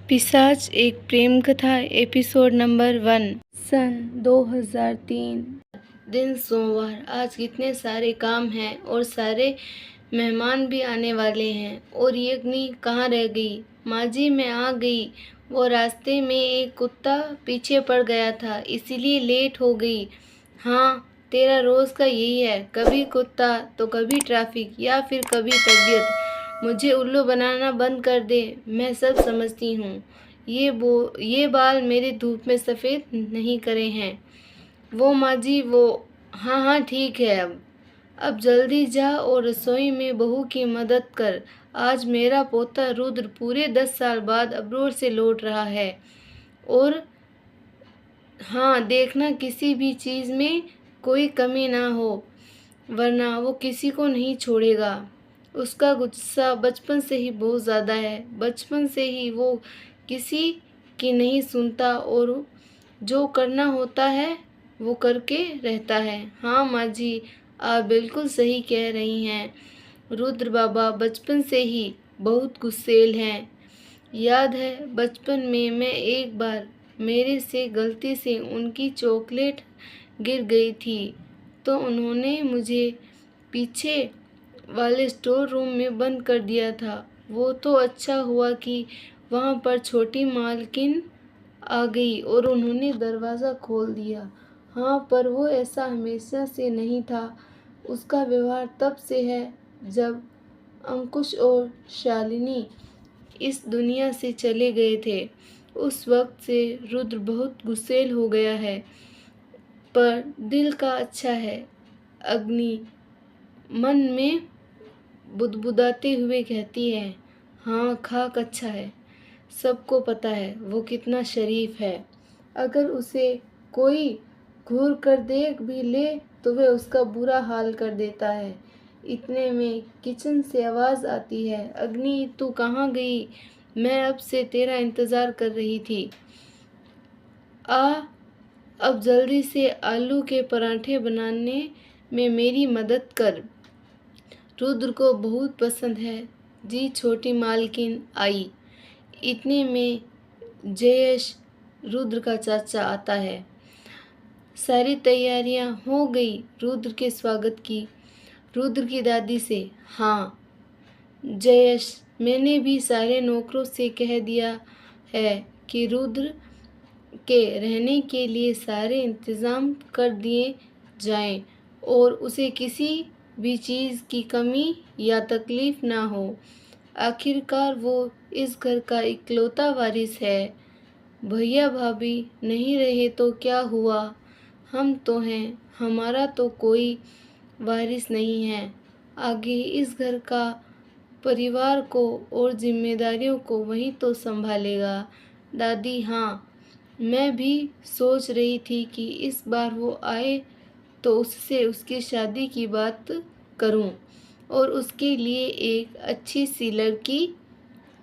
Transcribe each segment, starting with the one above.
पिशाच एक प्रेम कथा एपिसोड नंबर 1। सन 2003 दिन सोमवार। आज कितने सारे काम हैं और सारे मेहमान भी आने वाले हैं। और यज्ञनी कहाँ रह गई? माँ जी मैं आ गई। वो रास्ते में एक कुत्ता पीछे पड़ गया था इसीलिए लेट हो गई। हाँ तेरा रोज़ का यही है, कभी कुत्ता तो कभी ट्रैफिक या फिर कभी तबीयत। मुझे उल्लू बनाना बंद कर दे, मैं सब समझती हूँ। ये बाल मेरे धूप में सफ़ेद नहीं करे हैं। वो माँ जी वो। हाँ हाँ ठीक है। अब जल्दी जा और रसोई में बहू की मदद कर। आज मेरा पोता रुद्र पूरे 10 साल बाद अब्रोड से लौट रहा है। और हाँ देखना किसी भी चीज़ में कोई कमी ना हो, वरना वो किसी को नहीं छोड़ेगा। उसका गुस्सा बचपन से ही बहुत ज़्यादा है। बचपन से ही वो किसी की नहीं सुनता और जो करना होता है वो करके रहता है। हाँ माँ जी आप बिल्कुल सही कह रही हैं। रुद्र बाबा बचपन से ही बहुत गुस्सैल हैं। याद है बचपन में मैं एक बार मेरे से गलती से उनकी चॉकलेट गिर गई थी तो उन्होंने मुझे पीछे वाले स्टोर रूम में बंद कर दिया था। वो तो अच्छा हुआ कि वहाँ पर छोटी मालकिन आ गई और उन्होंने दरवाज़ा खोल दिया। हाँ पर वो ऐसा हमेशा से नहीं था। उसका व्यवहार तब से है जब अंकुश और शालिनी इस दुनिया से चले गए थे। उस वक्त से रुद्र बहुत गुस्सैल हो गया है, पर दिल का अच्छा है। अग्नि मन में बुदबुदाते हुए कहती है, हाँ खाक अच्छा है। सबको पता है वो कितना शरीफ है। अगर उसे कोई घूर कर देख भी ले तो वह उसका बुरा हाल कर देता है। इतने में किचन से आवाज़ आती है, अग्नि तू कहाँ गई? मैं अब से तेरा इंतज़ार कर रही थी। अब जल्दी से आलू के पराठे बनाने में मेरी मदद कर। रुद्र को बहुत पसंद है। जी छोटी मालकिन आई। इतने में जयेश रुद्र का चाचा आता है। सारी तैयारियां हो गई रुद्र के स्वागत की। रुद्र की दादी से, हाँ जयेश मैंने भी सारे नौकरों से कह दिया है कि रुद्र के रहने के लिए सारे इंतज़ाम कर दिए जाएं और उसे किसी भी चीज़ की कमी या तकलीफ़ ना हो। आखिरकार वो इस घर का इकलौता वारिस है। भैया भाभी नहीं रहे तो क्या हुआ, हम तो हैं, हमारा तो कोई वारिस नहीं है। आगे इस घर का परिवार को और जिम्मेदारियों को वही तो संभालेगा। दादी हाँ मैं भी सोच रही थी कि इस बार वो आए तो उससे उसकी शादी की बात करूं और उसके लिए एक अच्छी सी लड़की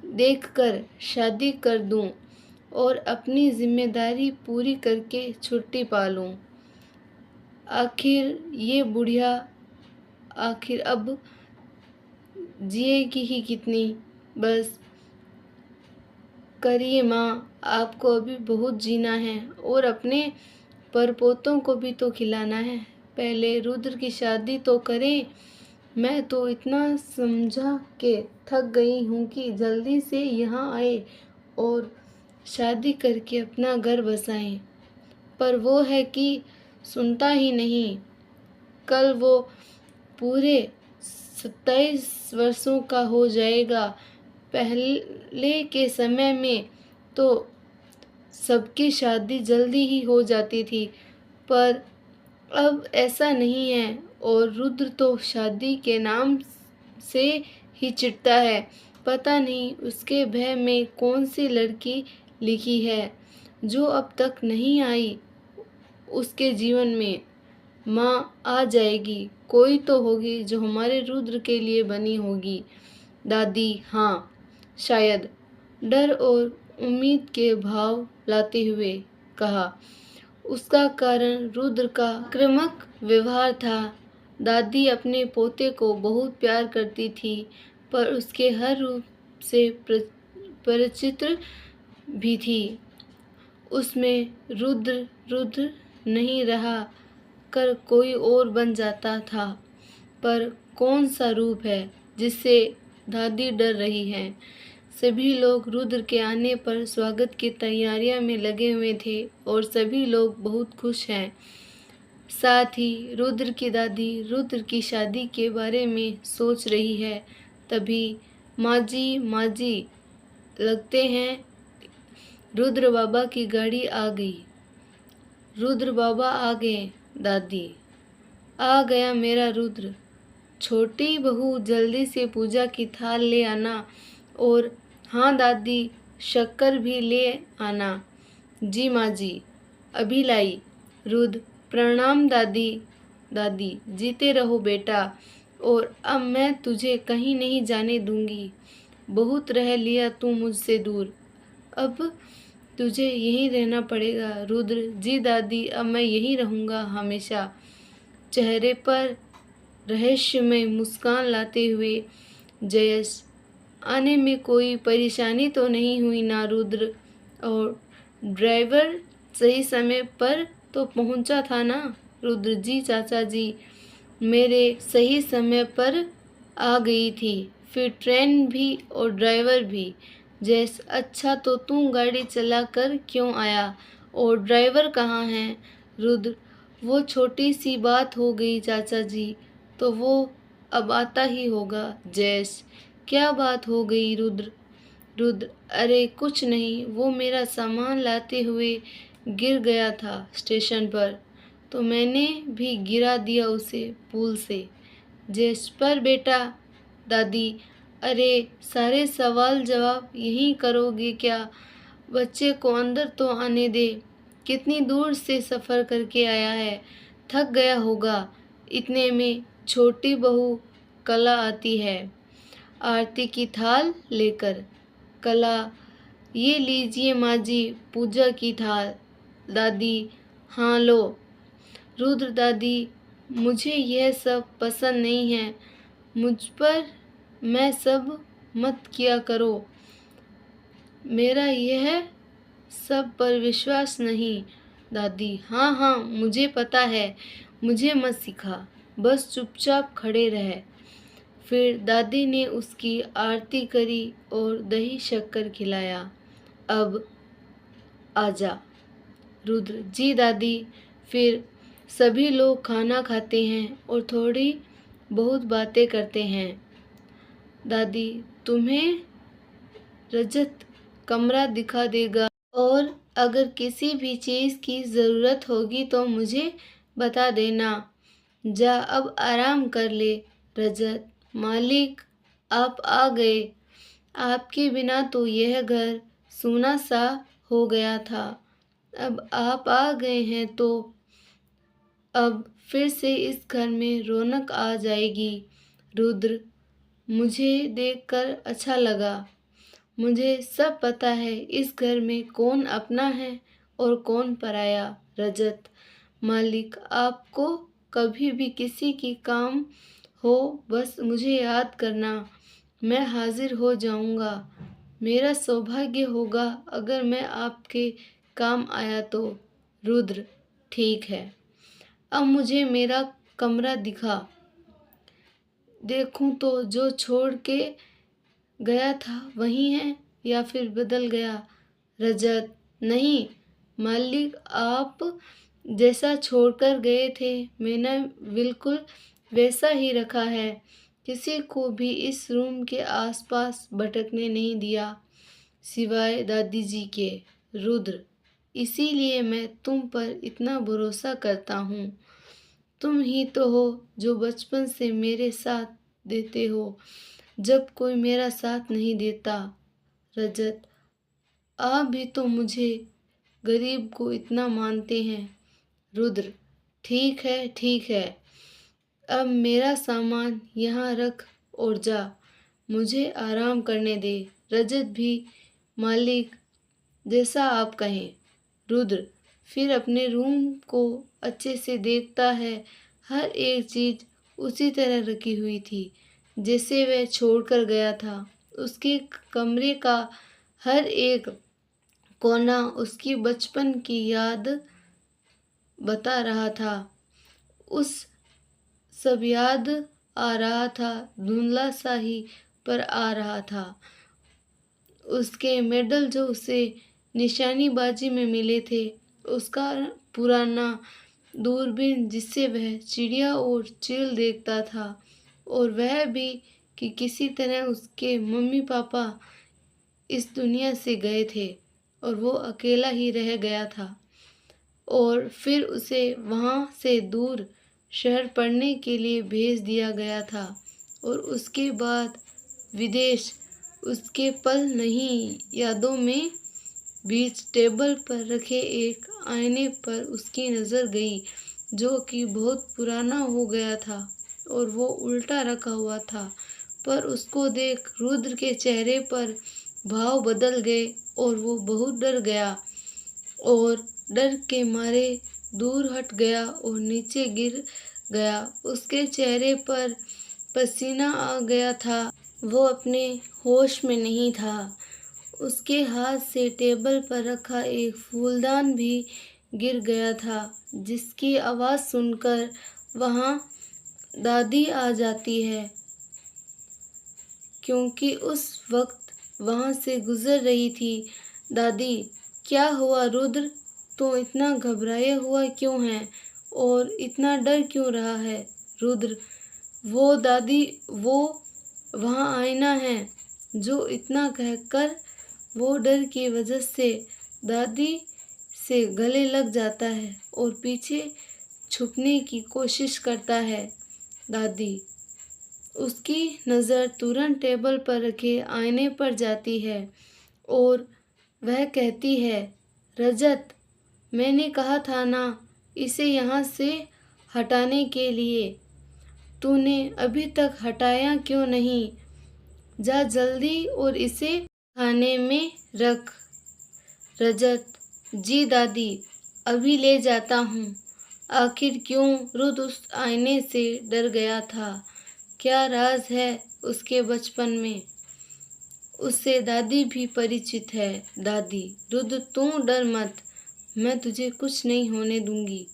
देखकर शादी कर दूं और अपनी जिम्मेदारी पूरी करके छुट्टी पा लूं। आखिर ये बुढ़िया आखिर अब जिएगी ही कितनी। बस करिए माँ, आपको अभी बहुत जीना है और अपने परपोतों को भी तो खिलाना है। पहले रुद्र की शादी तो करें। मैं तो इतना समझा के थक गई हूँ कि जल्दी से यहाँ आए और शादी करके अपना घर बसाएं। पर वो है कि सुनता ही नहीं। कल वो पूरे 27 वर्षों का हो जाएगा। पहले के समय में तो सबकी शादी जल्दी ही हो जाती थी, पर अब ऐसा नहीं है और रुद्र तो शादी के नाम से ही चिढ़ता है। पता नहीं उसके भय में कौन सी लड़की लिखी है जो अब तक नहीं आई उसके जीवन में। माँ आ जाएगी, कोई तो होगी जो हमारे रुद्र के लिए बनी होगी। दादी हाँ शायद, डर और उम्मीद के भाव लाते हुए कहा। उसका कारण रुद्र का आक्रामक व्यवहार था। दादी अपने पोते को बहुत प्यार करती थी, पर उसके हर रूप से परिचित भी थी। उसमें रुद्र रुद्र नहीं रहा कर कोई और बन जाता था। पर कौन सा रूप है जिससे दादी डर रही हैं? सभी लोग रुद्र के आने पर स्वागत की तैयारियों में लगे हुए थे और सभी लोग बहुत खुश हैं। साथ ही रुद्र की दादी रुद्र की शादी के बारे में सोच रही है। तभी माँ जी लगते हैं रुद्र बाबा की गाड़ी आ गई। रुद्र बाबा आ गए दादी। आ गया मेरा रुद्र। छोटी बहू जल्दी से पूजा की थाल ले आना और हाँ दादी शक्कर भी ले आना। जी माँ जी अभी लाई। रुद्र प्रणाम दादी। दादी जीते रहो बेटा और अब मैं तुझे कहीं नहीं जाने दूंगी। बहुत रह लिया तू मुझसे दूर, अब तुझे यहीं रहना पड़ेगा। रुद्र जी दादी अब मैं यहीं रहूँगा हमेशा। चेहरे पर रहस्यमय मुस्कान लाते हुए जयेश आने में कोई परेशानी तो नहीं हुई ना रुद्र? और ड्राइवर सही समय पर तो पहुंचा था ना? रुद्र जी चाचा जी मेरे सही समय पर आ गई थी, फिर ट्रेन भी और ड्राइवर भी। जैस अच्छा तो तू गाड़ी चला कर क्यों आया और ड्राइवर कहाँ है? रुद्र वो छोटी सी बात हो गई चाचा जी, तो वो अब आता ही होगा। जैस क्या बात हो गई रुद्र? रुद्र अरे कुछ नहीं, वो मेरा सामान लाते हुए गिर गया था स्टेशन पर, तो मैंने भी गिरा दिया उसे पुल से। जैस पर बेटा दादी अरे सारे सवाल जवाब यही करोगे क्या? बच्चे को अंदर तो आने दे। कितनी दूर से सफ़र करके आया है, थक गया होगा। इतने में छोटी बहू कला आती है आरती की थाल लेकर। कला ये लीजिए माँ जी पूजा की थाल। दादी हाँ लो। रुद्र दादी मुझे यह सब पसंद नहीं है, मुझ पर मैं सब मत किया करो। मेरा यह सब पर विश्वास नहीं। दादी हाँ हाँ मुझे पता है, मुझे मत सिखा, बस चुपचाप खड़े रहे। फिर दादी ने उसकी आरती करी और दही शक्कर खिलाया। अब आजा। रुद्र जी दादी। फिर सभी लोग खाना खाते हैं और थोड़ी बहुत बातें करते हैं। दादी तुम्हें रजत कमरा दिखा देगा और अगर किसी भी चीज़ की ज़रूरत होगी तो मुझे बता देना। जा अब आराम कर ले रजत। मालिक आप आ गए। आपके बिना तो यह घर सूना सा हो गया था, अब आप आ गए हैं तो अब फिर से इस घर में रौनक आ जाएगी। रुद्र मुझे देखकर अच्छा लगा। मुझे सब पता है इस घर में कौन अपना है और कौन पराया। रजत मालिक आपको कभी भी किसी की काम हो बस मुझे याद करना, मैं हाजिर हो जाऊंगा। मेरा सौभाग्य होगा अगर मैं आपके काम आया तो। रुद्र ठीक है, अब मुझे मेरा कमरा दिखा, देखूं तो जो छोड़ के गया था वही है या फिर बदल गया। रजत नहीं मालिक, आप जैसा छोड़कर गए थे मैंने बिल्कुल वैसा ही रखा है, किसी को भी इस रूम के आसपास भटकने नहीं दिया सिवाय दादी जी के। रुद्र इसीलिए मैं तुम पर इतना भरोसा करता हूँ। तुम ही तो हो जो बचपन से मेरे साथ देते हो जब कोई मेरा साथ नहीं देता। रजत आप भी तो मुझे गरीब को इतना मानते हैं। रुद्र ठीक है, अब मेरा सामान यहाँ रख और जा, मुझे आराम करने दे। रजत भी मालिक जैसा आप कहें। रुद्र फिर अपने रूम को अच्छे से देखता है। हर एक चीज़ उसी तरह रखी हुई थी जैसे वह छोड़कर गया था। उसके कमरे का हर एक कोना उसकी बचपन की याद बता रहा था। उस सब याद आ रहा था, धुंधला सा ही पर आ रहा था। उसके मेडल जो उसे निशानेबाजी में मिले थे, उसका पुराना दूरबीन जिससे वह चिड़िया और चील देखता था, और वह भी कि किसी तरह उसके मम्मी पापा इस दुनिया से गए थे और वो अकेला ही रह गया था। और फिर उसे वहाँ से दूर शहर पढ़ने के लिए भेज दिया गया था, और उसके बाद विदेश। उसके पल नहीं यादों में बीच टेबल पर रखे एक आईने पर उसकी नज़र गई, जो कि बहुत पुराना हो गया था और वो उल्टा रखा हुआ था। पर उसको देख रुद्र के चेहरे पर भाव बदल गए और वो बहुत डर गया और डर के मारे दूर हट गया और नीचे गिर गया। उसके चेहरे पर पसीना आ गया था, वो अपने होश में नहीं था। उसके हाथ से टेबल पर रखा एक फूलदान भी गिर गया था, जिसकी आवाज़ सुनकर वहाँ दादी आ जाती है, क्योंकि उस वक्त वहाँ से गुजर रही थी। दादी, क्या हुआ रुद्र? तू इतना घबराया हुआ क्यों है और इतना डर क्यों रहा है? रुद्र, वो दादी, वो वहाँ आईना है। जो इतना कहकर वो डर की वजह से दादी से गले लग जाता है और पीछे छुपने की कोशिश करता है। दादी, उसकी नज़र तुरंत टेबल पर रखे आईने पर जाती है और वह कहती है, रजत, मैंने कहा था ना इसे यहाँ से हटाने के लिए। तूने अभी तक हटाया क्यों नहीं? जा जल्दी और इसे खाने में रख। रजत, जी दादी, अभी ले जाता हूँ। आखिर क्यों रुद्र उस आईने से डर गया था? क्या राज है उसके बचपन में? उससे दादी भी परिचित है। दादी, रुद्र तू डर मत, मैं तुझे कुछ नहीं होने दूंगी।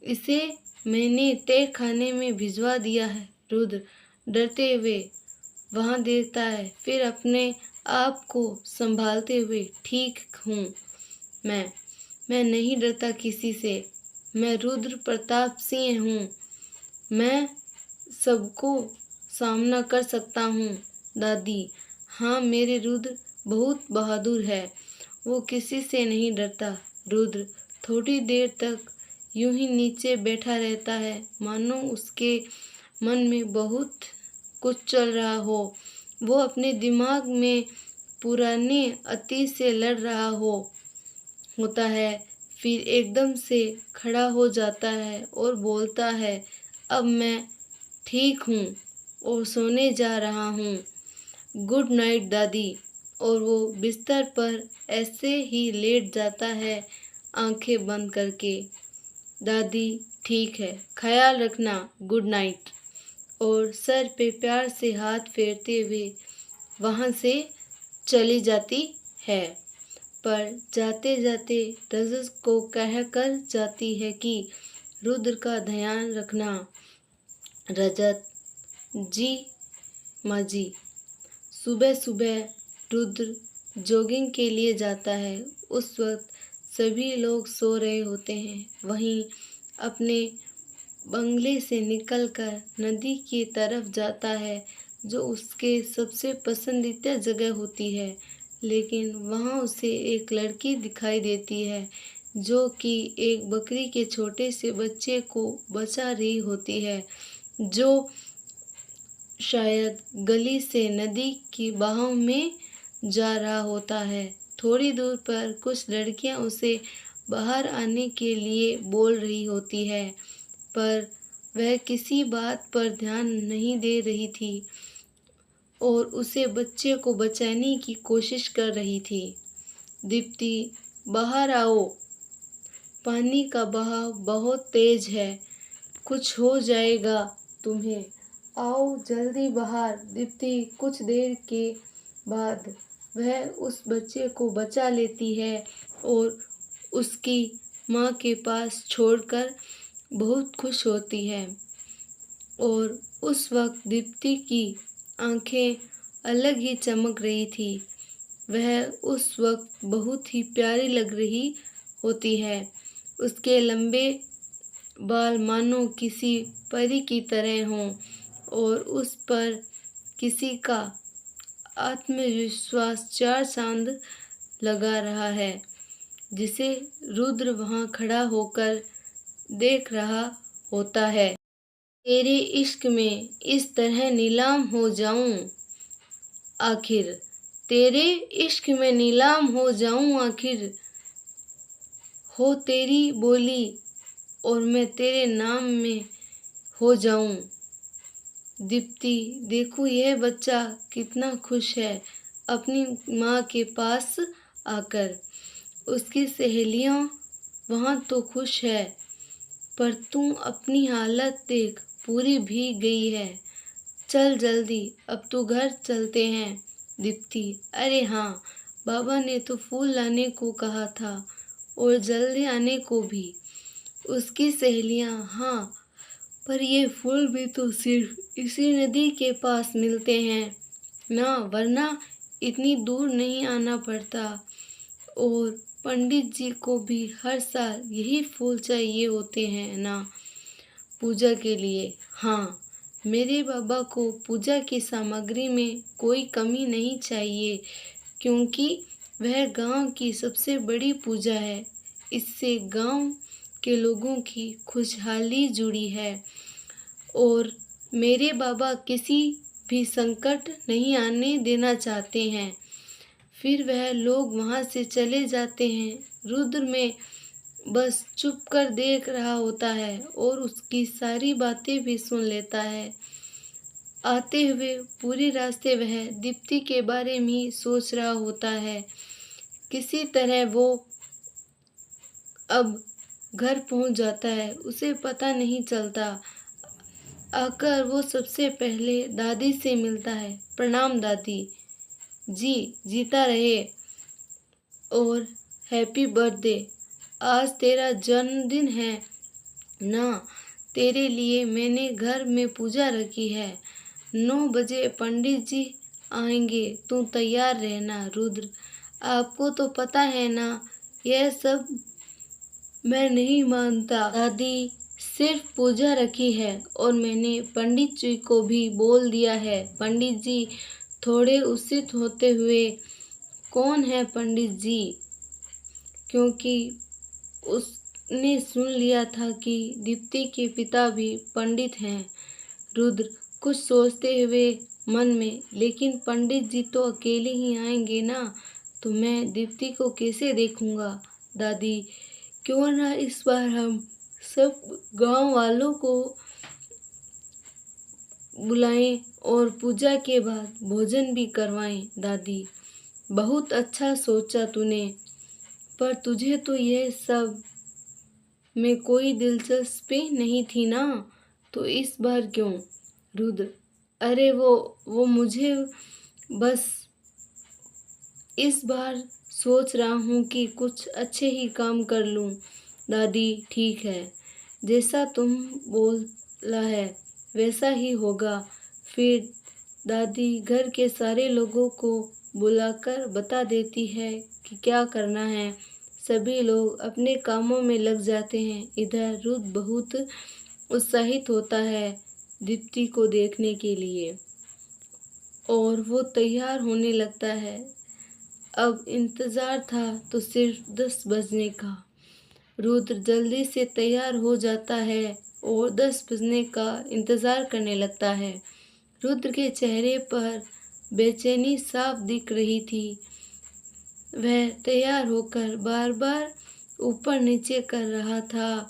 इसे मैंने तय खाने में भिजवा दिया है। रुद्र डरते हुए वहाँ देखता है, फिर अपने आप को संभालते हुए, ठीक हूँ मैं नहीं डरता किसी से। मैं रुद्र प्रताप सिंह हूँ, मैं सबको सामना कर सकता हूँ। दादी, हाँ, मेरे रुद्र बहुत बहादुर है, वो किसी से नहीं डरता। रुद्र थोड़ी देर तक यूं ही नीचे बैठा रहता है, मानो उसके मन में बहुत कुछ चल रहा हो। वो अपने दिमाग में पुराने अतीत से लड़ रहा होता है। फिर एकदम से खड़ा हो जाता है और बोलता है, अब मैं ठीक हूँ और सोने जा रहा हूँ। गुड नाइट दादी। और वो बिस्तर पर ऐसे ही लेट जाता है, आंखें बंद करके। दादी, ठीक है, ख्याल रखना, गुड नाइट। और सर पे प्यार से हाथ फेरते हुए वहाँ से चली जाती है। पर जाते जाते रजत को कहकर जाती है कि रुद्र का ध्यान रखना। रजत, जी माँ जी। सुबह सुबह रुद्र जॉगिंग के लिए जाता है। उस वक्त सभी लोग सो रहे होते हैं। वहीं अपने बंगले से निकलकर नदी की तरफ जाता है, जो उसके सबसे पसंदीदा जगह होती है। लेकिन वहाँ उसे एक लड़की दिखाई देती है, जो कि एक बकरी के छोटे से बच्चे को बचा रही होती है, जो शायद गली से नदी की बहाव में जा रहा होता है। थोड़ी दूर पर कुछ लड़कियां उसे बाहर आने के लिए बोल रही होती है, पर वह किसी बात पर ध्यान नहीं दे रही थी और उसे बच्चे को बचाने की कोशिश कर रही थी। दीप्ति, बाहर आओ, पानी का बहाव बहुत तेज है, कुछ हो जाएगा तुम्हें। आओ जल्दी बाहर। दीप्ति कुछ देर के बाद वह उस बच्चे को बचा लेती है और उसकी माँ के पास छोड़कर बहुत खुश होती है। और उस वक्त दीप्ति की आंखें अलग ही चमक रही थी। वह उस वक्त बहुत ही प्यारी लग रही होती है। उसके लंबे बाल मानो किसी परी की तरह हों और उस पर किसी का आत्मविश्वास चार चांद लगा रहा है, जिसे रुद्र वहाँ खड़ा होकर देख रहा होता है। तेरे इश्क में इस तरह नीलाम हो जाऊं आखिर, तेरे इश्क में नीलाम हो जाऊं आखिर, हो तेरी बोली और मैं तेरे नाम में हो जाऊं। दीप्ति, देखो यह बच्चा कितना खुश है अपनी माँ के पास आकर। उसकी सहेलियाँ वहाँ तो खुश है, पर तू अपनी हालत देख, पूरी भीग गई है। चल जल्दी, अब तो घर चलते हैं। दीप्ति, अरे हाँ, बाबा ने तो फूल लाने को कहा था और जल्दी आने को भी। उसकी सहेलियाँ, हाँ, पर ये फूल भी तो सिर्फ इसी नदी के पास मिलते हैं ना, वरना इतनी दूर नहीं आना पड़ता। और पंडित जी को भी हर साल यही फूल चाहिए होते हैं ना पूजा के लिए। हाँ, मेरे बाबा को पूजा की सामग्री में कोई कमी नहीं चाहिए, क्योंकि वह गांव की सबसे बड़ी पूजा है। इससे गांव के लोगों की खुशहाली जुड़ी है और मेरे बाबा किसी भी संकट नहीं आने देना चाहते हैं। फिर वह लोग वहाँ से चले जाते हैं। रुद्र में बस चुप कर देख रहा होता है और उसकी सारी बातें भी सुन लेता है। आते हुए पूरे रास्ते वह दीप्ति के बारे में ही सोच रहा होता है। किसी तरह वो अब घर पहुंच जाता है, उसे पता नहीं चलता। आकर वो सबसे पहले दादी से मिलता है। प्रणाम दादी जी, जीता रहे और हैप्पी बर्थडे। आज तेरा जन्मदिन है ना, तेरे लिए मैंने घर में पूजा रखी है। 9 बजे पंडित जी आएंगे, तू तैयार रहना। रुद्र, आपको तो पता है ना, यह सब मैं नहीं मानता। दादी, सिर्फ पूजा रखी है और मैंने पंडित जी को भी बोल दिया है। पंडित जी थोड़े उत्सुक होते हुए, कौन है पंडित जी? क्योंकि उसने सुन लिया था कि दीप्ति के पिता भी पंडित हैं। रुद्र कुछ सोचते हुए मन में, लेकिन पंडित जी तो अकेले ही आएंगे ना, तो मैं दीप्ति को कैसे देखूंगा? दादी, क्यों ना इस बार हम सब गांव वालों को बुलाएं और पूजा के बाद भोजन भी करवाएं। दादी, बहुत अच्छा सोचा तूने, पर तुझे तो यह सब में कोई दिलचस्पी नहीं थी ना, तो इस बार क्यों? रुद्र, अरे वो मुझे बस इस बार सोच रहा हूँ कि कुछ अच्छे ही काम कर लूँ। दादी, ठीक है, जैसा तुम बोला है वैसा ही होगा। फिर दादी घर के सारे लोगों को बुलाकर बता देती है कि क्या करना है। सभी लोग अपने कामों में लग जाते हैं। इधर रुद्र बहुत उत्साहित होता है दीप्ति को देखने के लिए और वो तैयार होने लगता है। अब इंतज़ार था तो सिर्फ 10 बजने का। रुद्र जल्दी से तैयार हो जाता है और 10 बजने का इंतज़ार करने लगता है। रुद्र के चेहरे पर बेचैनी साफ दिख रही थी। वह तैयार होकर बार बार ऊपर नीचे कर रहा था।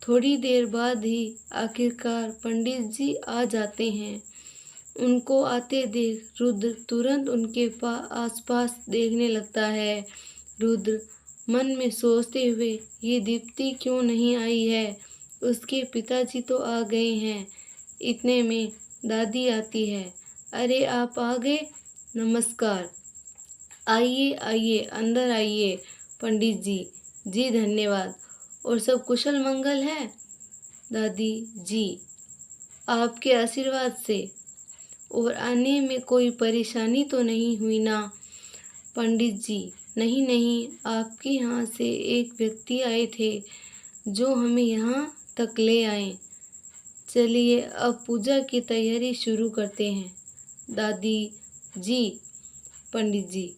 थोड़ी देर बाद ही आखिरकार पंडित जी आ जाते हैं। उनको आते देख रुद्र तुरंत उनके आसपास देखने लगता है। रुद्र मन में सोचते हुए, ये दीप्ति क्यों नहीं आई है? उसके पिताजी तो आ गए हैं। इतने में दादी आती है। अरे आप आ गए, नमस्कार। आइए आइए अंदर आइए पंडित जी। जी धन्यवाद। और सब कुशल मंगल है? दादी जी आपके आशीर्वाद से। और आने में कोई परेशानी तो नहीं हुई ना? पंडित जी नहीं नहीं, आपके यहाँ से एक व्यक्ति आए थे जो हमें यहाँ तक ले आए। चलिए अब पूजा की तैयारी शुरू करते हैं। दादी जी पंडित जी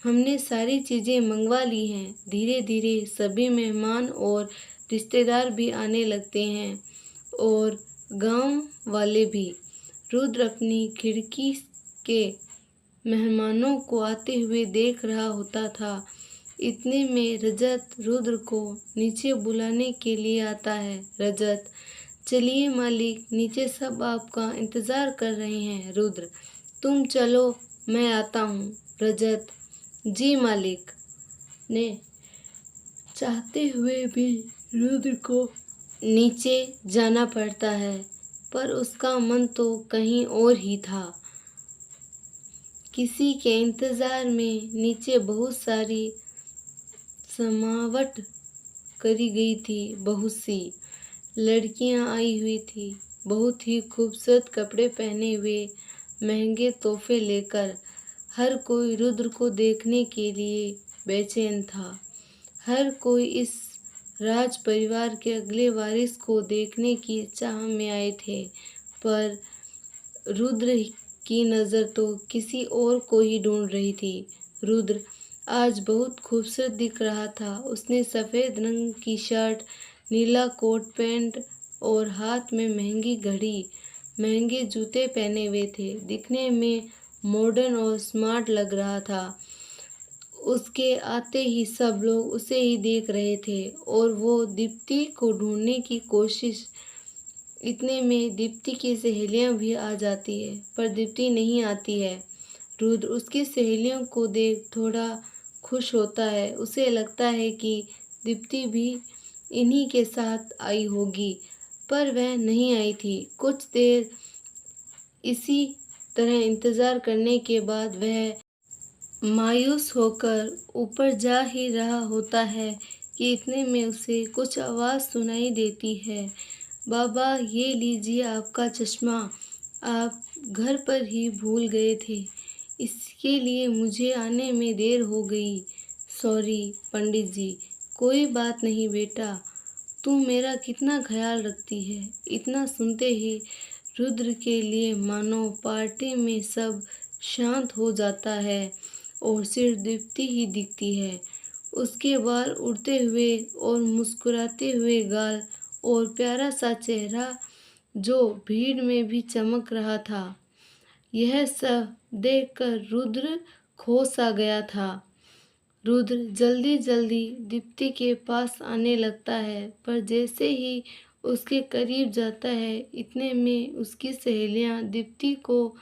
हमने सारी चीज़ें मंगवा ली हैं। धीरे धीरे सभी मेहमान और रिश्तेदार भी आने लगते हैं और गांव वाले भी। रुद्र अपनी खिड़की के मेहमानों को आते हुए देख रहा होता था। इतने में रजत रुद्र को नीचे बुलाने के लिए आता है। रजत चलिए मालिक, नीचे सब आपका इंतज़ार कर रहे हैं। रुद्र तुम चलो, मैं आता हूँ। रजत जी मालिक। ने चाहते हुए भी रुद्र को नीचे जाना पड़ता है, पर उसका मन तो कहीं और ही था। किसी के इंतज़ार में नीचे बहुत सारी समावट करी गई थी। बहुत सी लड़कियां आई हुई थी, बहुत ही खूबसूरत कपड़े पहने हुए, महंगे तोहफे लेकर। हर कोई रुद्र को देखने के लिए बेचैन था। हर कोई इस राज परिवार के अगले वारिस को देखने की चाह में आए थे, पर रुद्र की नज़र तो किसी और को ही ढूंढ रही थी। रुद्र आज बहुत खूबसूरत दिख रहा था। उसने सफ़ेद रंग की शर्ट, नीला कोट पैंट और हाथ में महंगी घड़ी, महंगे जूते पहने हुए थे। दिखने में मॉडर्न और स्मार्ट लग रहा था। उसके आते ही सब लोग उसे ही देख रहे थे और वो दीप्ति को ढूंढने की कोशिश। इतने में दीप्ति की सहेलियां भी आ जाती है, पर दीप्ति नहीं आती है। रुद्र उसकी सहेलियों को देख थोड़ा खुश होता है। उसे लगता है कि दीप्ति भी इन्हीं के साथ आई होगी, पर वह नहीं आई थी। कुछ देर इसी तरह इंतज़ार करने के बाद वह मायूस होकर ऊपर जा ही रहा होता है कि इतने में उसे कुछ आवाज़ सुनाई देती है। बाबा ये लीजिए आपका चश्मा, आप घर पर ही भूल गए थे, इसके लिए मुझे आने में देर हो गई। सॉरी पंडित जी। कोई बात नहीं बेटा, तुम मेरा कितना ख्याल रखती है। इतना सुनते ही रुद्र के लिए मानो पार्टी में सब शांत हो जाता है और सिर्फ दीप्ति ही दिखती है। उसके बाल उड़ते हुए और मुस्कुराते हुए गाल और प्यारा सा चेहरा जो भीड़ में भी चमक रहा था। यह सब देखकर रुद्र खो सा गया था। रुद्र जल्दी जल्दी दीप्ति के पास आने लगता है, पर जैसे ही उसके करीब जाता है, इतने में उसकी सहेलियां दीप्ति को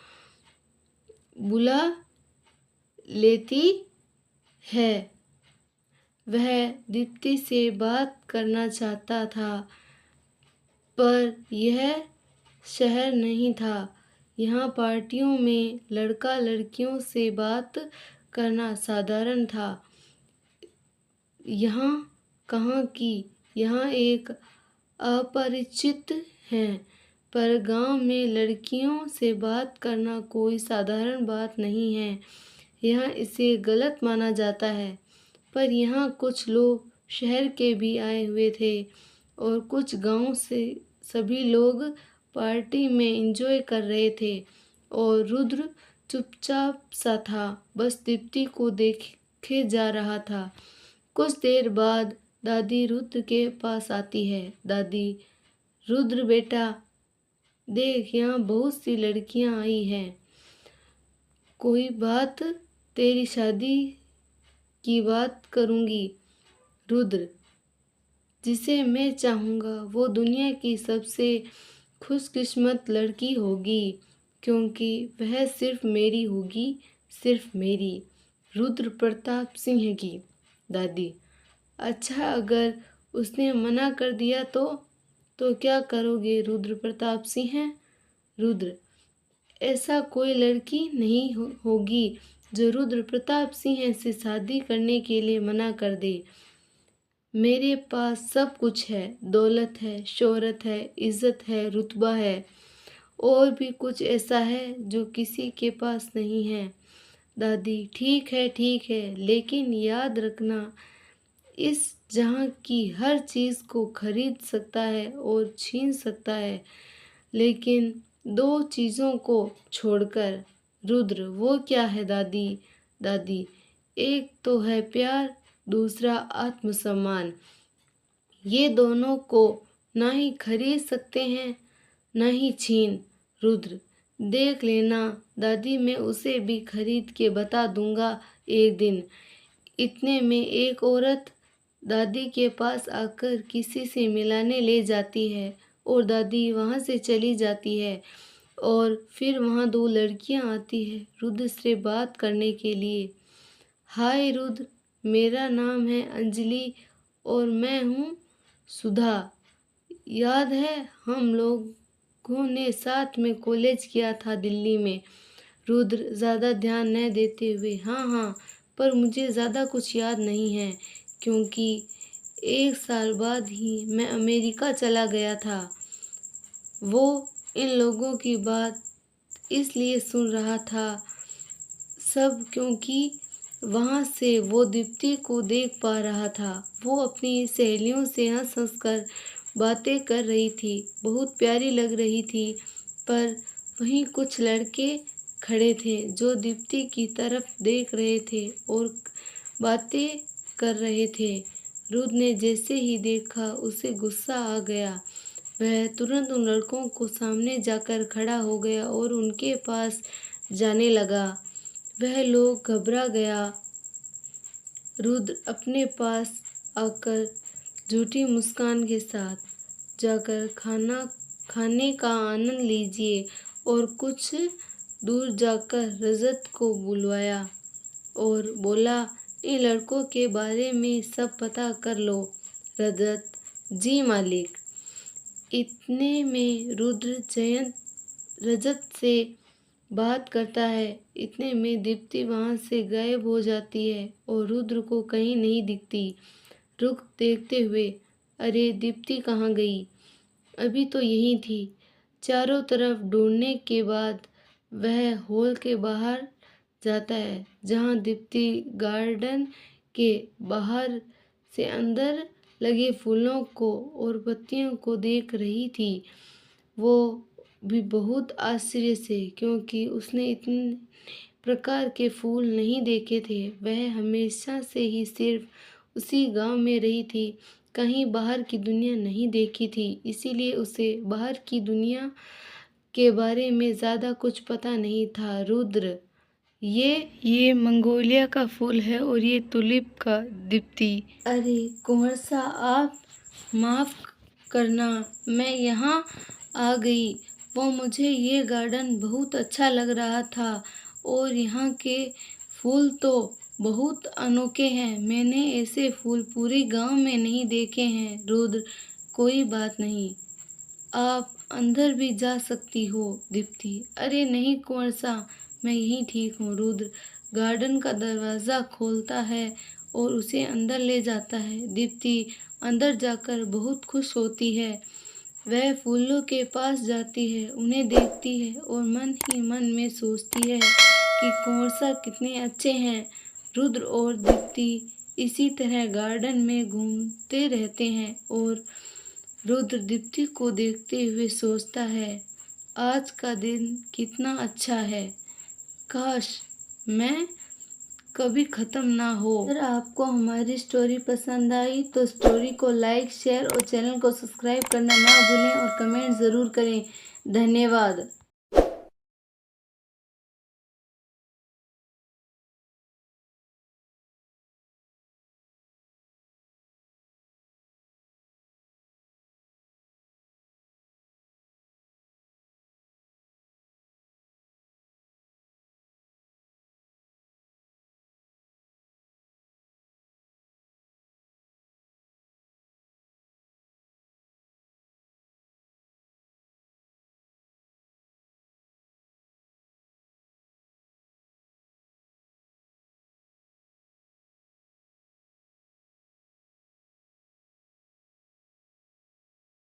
बुला लेती है। वह दीप्ति से बात करना चाहता था, पर यह शहर नहीं था। यहाँ पार्टियों में लड़का लड़कियों से बात करना साधारण था। यहाँ कहाँ की यहाँ एक अपरिचित हैं, पर गांव में लड़कियों से बात करना कोई साधारण बात नहीं है। यहाँ इसे गलत माना जाता है। पर यहाँ कुछ लोग शहर के भी आए हुए थे और कुछ गांव से। सभी लोग पार्टी में एंजॉय कर रहे थे और रुद्र चुपचाप सा था, बस दीप्ति को देखे जा रहा था। कुछ देर बाद दादी रुद्र के पास आती है। दादी रुद्र बेटा देख, यहाँ बहुत सी लड़कियाँ आई हैं। कोई बात, तेरी शादी की बात करूँगी। रुद्र जिसे मैं चाहूँगा वो दुनिया की सबसे खुशकिस्मत लड़की होगी, क्योंकि वह सिर्फ मेरी होगी, सिर्फ मेरी। रुद्र प्रताप सिंह की। दादी अच्छा, अगर उसने मना कर दिया तो क्या करोगे रुद्र प्रताप सिंह? रुद्र ऐसा कोई लड़की नहीं होगी जो रुद्र प्रताप सिंह से शादी करने के लिए मना कर दे। मेरे पास सब कुछ है, दौलत है, शोहरत है, इज्जत है, रुतबा है, और भी कुछ ऐसा है जो किसी के पास नहीं है। दादी, ठीक है, लेकिन याद रखना, इस जहाँ की हर चीज़ को खरीद सकता है और छीन सकता है, लेकिन दो चीज़ों को छोड़कर। रुद्र, वो क्या है दादी? दादी, एक तो है प्यार, दूसरा आत्मसम्मान। ये दोनों को ना ही खरीद सकते हैं, ना ही छीन। रुद्र, देख लेना दादी, मैं उसे भी खरीद के बता दूंगा एक दिन। इतने में एक औरत दादी के पास आकर किसी से मिलाने ले जाती है और दादी वहाँ से चली जाती है। और फिर वहाँ दो लड़कियाँ आती है रुद्र से बात करने के लिए। हाय रुद्र, मेरा नाम है अंजलि और मैं हूँ सुधा। याद है हम लोगों ने साथ में कॉलेज किया था दिल्ली में? रुद्र ज़्यादा ध्यान न देते हुए, हाँ, पर मुझे ज़्यादा कुछ याद नहीं है, क्योंकि 1 साल बाद ही मैं अमेरिका चला गया था। वो इन लोगों की बात इसलिए सुन रहा था सब, क्योंकि वहाँ से वो दीप्ति को देख पा रहा था। वो अपनी सहेलियों से हंस हंस कर बातें कर रही थी, बहुत प्यारी लग रही थी। पर वहीं कुछ लड़के खड़े थे जो दीप्ति की तरफ देख रहे थे और बातें कर रहे थे। रुद्र ने जैसे ही देखा उसे गुस्सा आ गया। वह तुरंत उन लड़कों को सामने जाकर खड़ा हो गया और उनके पास जाने लगा। वह लोग घबरा गया। रुद्र अपने पास आकर झूठी मुस्कान के साथ, जाकर खाना खाने का आनंद लीजिए, और कुछ दूर जाकर रजत को बुलवाया और बोला, इन लड़कों के बारे में सब पता कर लो। रजत, जी मालिक। इतने में रुद्र रजत से बात करता है। इतने में दीप्ति वहाँ से गायब हो जाती है और रुद्र को कहीं नहीं दिखती। रुख देखते हुए, अरे दीप्ति कहाँ गई? अभी तो यहीं थी। चारों तरफ ढूंढने के बाद वह हॉल के बाहर जाता है, जहाँ दीप्ति गार्डन के बाहर से अंदर लगे फूलों को और पत्तियों को देख रही थी। वो भी बहुत आश्चर्य से, क्योंकि उसने इतने प्रकार के फूल नहीं देखे थे। वह हमेशा से ही सिर्फ उसी गांव में रही थी, कहीं बाहर की दुनिया नहीं देखी थी, इसीलिए उसे बाहर की दुनिया के बारे में ज़्यादा कुछ पता नहीं था। रुद्र, ये मंगोलिया का फूल है और ये तुलिप का। दीप्ति, अरे कुंवर सा, आप माफ़ करना, मैं यहाँ आ गई। वो मुझे ये गार्डन बहुत अच्छा लग रहा था और यहाँ के फूल तो बहुत अनोखे हैं। मैंने ऐसे फूल पूरे गांव में नहीं देखे हैं। रुद्र, कोई बात नहीं, आप अंदर भी जा सकती हो। दीप्ति, अरे नहीं कुंवर सा, मैं यहीं ठीक हूँ। रुद्र गार्डन का दरवाज़ा खोलता है और उसे अंदर ले जाता है। दीप्ति अंदर जाकर बहुत खुश होती है। वह फूलों के पास जाती है, उन्हें देखती है और मन ही मन में सोचती है कि कुंवर सा कितने अच्छे हैं। रुद्र और दीप्ति इसी तरह गार्डन में घूमते रहते हैं और रुद्र दीप्ति को देखते हुए सोचता है, आज का दिन कितना अच्छा है, काश मैं कभी ख़त्म ना हो। अगर आपको हमारी स्टोरी पसंद आई तो स्टोरी को लाइक, शेयर और चैनल को सब्सक्राइब करना ना भूलें और कमेंट ज़रूर करें। धन्यवाद।